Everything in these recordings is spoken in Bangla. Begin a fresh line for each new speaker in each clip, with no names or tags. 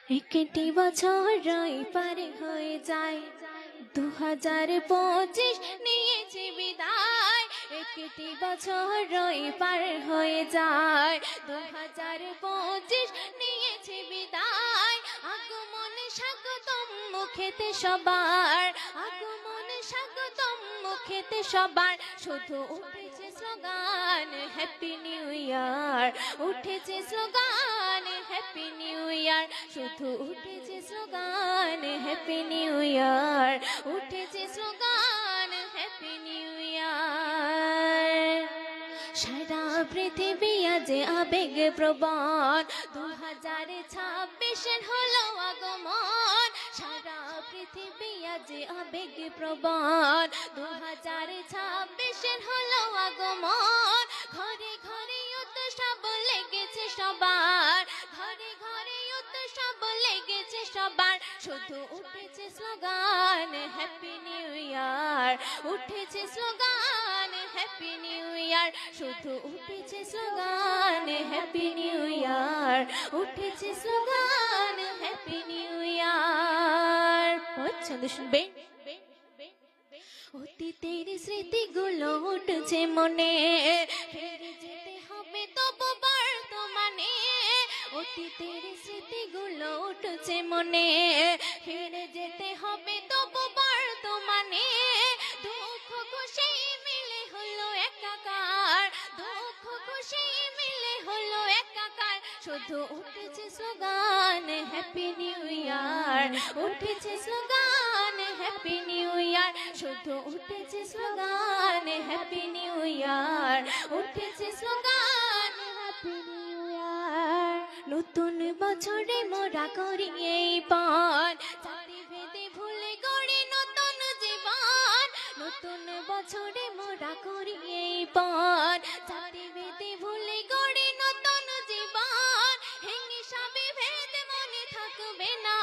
একটি বছর রই পার হয়ে যায়, 2025 নিয়েছে বিদায়। একটি বছর রই পার হয়ে যায়, 2025 নিয়েছে বিদায়। আগমন স্বাগতম মুখেতে সবার, আগমন স্বাগতম মুখেতে সবার। শুধু উঠেছে স্লোগান হ্যাপি নিউ ইয়ার, উঠেছে স্লোগান হ্যাপি নিউ ইয়ার। শুধু উঠেছে স্লোগান হ্যাপি নিউ ইয়ার, উঠেছে স্লোগান হ্যাপি নিউ ইয়ার। সারা পৃথিবী আজ আবেগ প্রবণ, 2026 হলো আগমন। সারা পৃথিবী আজ আবেগ প্রবণ, 2026 হলো আগমন। ঘরে ঘরে উৎসব লেগেছে সবার, ঘরে ঘরে উৎসব লেগেছে সবার। শুধু উঠেছে স্লোগান হ্যাপি নিউ ইয়ার, উঠেছে স্লোগান হ্যাপি নিউ ইয়ার। শুধু উঠেছে স্লোগান হ্যাপি নিউ ইয়ার, উঠেছে স্লোগান হ্যাপি নিউ ইয়ার। ছন্দ শুনবেন। অতীতের স্মৃতিগুলো উঠছে মনে, ফিরে যেতে হবে তবু বর্তমানে। অতীতের স্মৃতিগুলো উঠছে মনে, ফিরে যেতে হবে তবু বর্তমানে। দুঃখ খুশি মিলে হলো একাকার, দুঃখ খুশি মিলে হলো একাকার। শুধু উঠেছে স্লোগান হ্যাপি নিউ ইয়ার, উঠেছে স্লোগান হ্যাপি নিউ ইয়ার। শুধু উঠেছে স্লোগান হ্যাপি নিউ ইয়ার, উঠেছে স্লোগান হ্যাপি নিউ ইয়ার। নতুন বছরে মোরা করি এই পান, জাতি ভেদে ভুলে গড়ি নতুন জীবন। নতুন বছরে মোরা করি এই পান, জাতি ভেদে ভুলে গড়ি নতুন জীবন। হিংসা বিভেদ মনে থাকবে না,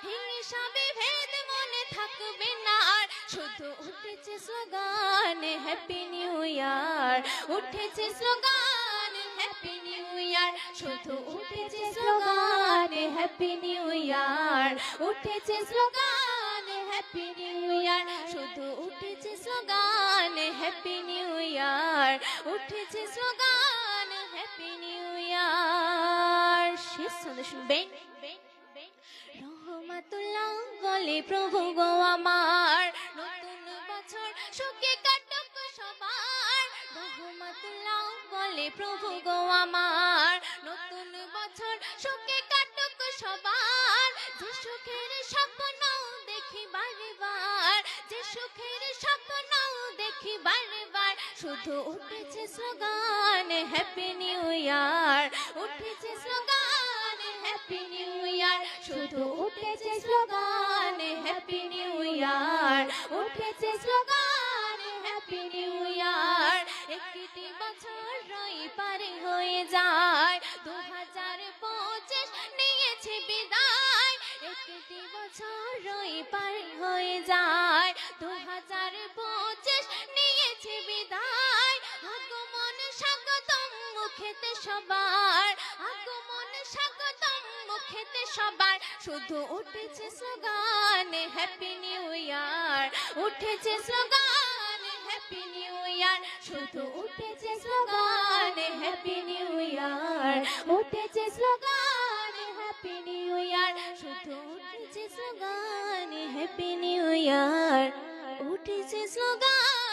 হিংসা বিভেদ মনে থাকবে না। শুধু উঠেছে স্লোগান হ্যাপি নিউ ইয়ার, উঠেছে স্লোগান হ্যাপি নিউ ইয়ার। শুধু উঠেছে স্লোগান হ্যাপি নিউ ইয়ার, উঠেছে স্লোগান হ্যাপি নিউ ইয়ার। শুধু উঠেছে স্লোগান হ্যাপি নিউ ইয়ার, উঠেছে স্লোগান হ্যাপি নিউ ইয়ার। শেষ ছন্দ শুনবেন। রহমাতুল্লাহ বলে প্রভু গো আমার, নতুন বছর সুখে কাটুক সবার। রহমাতুল্লাহ বলে প্রভু গো আমার, নতুন বছর সুখে কাটুক সবার। যে সুখের স্বপ্ন দেখি বারবার, যে সুখের স্বপ্ন দেখি বারবার। শুধু উঠেছে স্লোগান হ্যাপি নিউ ইয়ার, উঠেছে স্লোগান হ্যাপি নিউ ইয়ার। শুধু উঠেছে স্লোগান হ্যাপি নিউ ইয়ার, উঠেছে স্লোগান হ্যাপি নিউ ইয়ার। একটি বছর রই পার হয়ে যায়, 2025 নিয়েছে বিদায়। একটি বছর রই পার হয়ে যায়, 2025 নিয়েছে বিদায়। আগমন স্বাগতম মুখেতে সবার, আগমন স্বাগতম মুখেতে সবার। শুধু উঠেছে স্লোগান হ্যাপি নিউ ইয়ার, উঠেছে স্লোগান হ্যাপি নিউ ইয়ার। শুধু উঠেছে স্লোগান হ্যাপি নিউ ইয়ার, উঠেছে স্লোগান হ্যাপি নিউ ইয়ার। শুধু উঠেছে স্লোগান হ্যাপি নিউ ইয়ার, উঠেছে স্লোগান।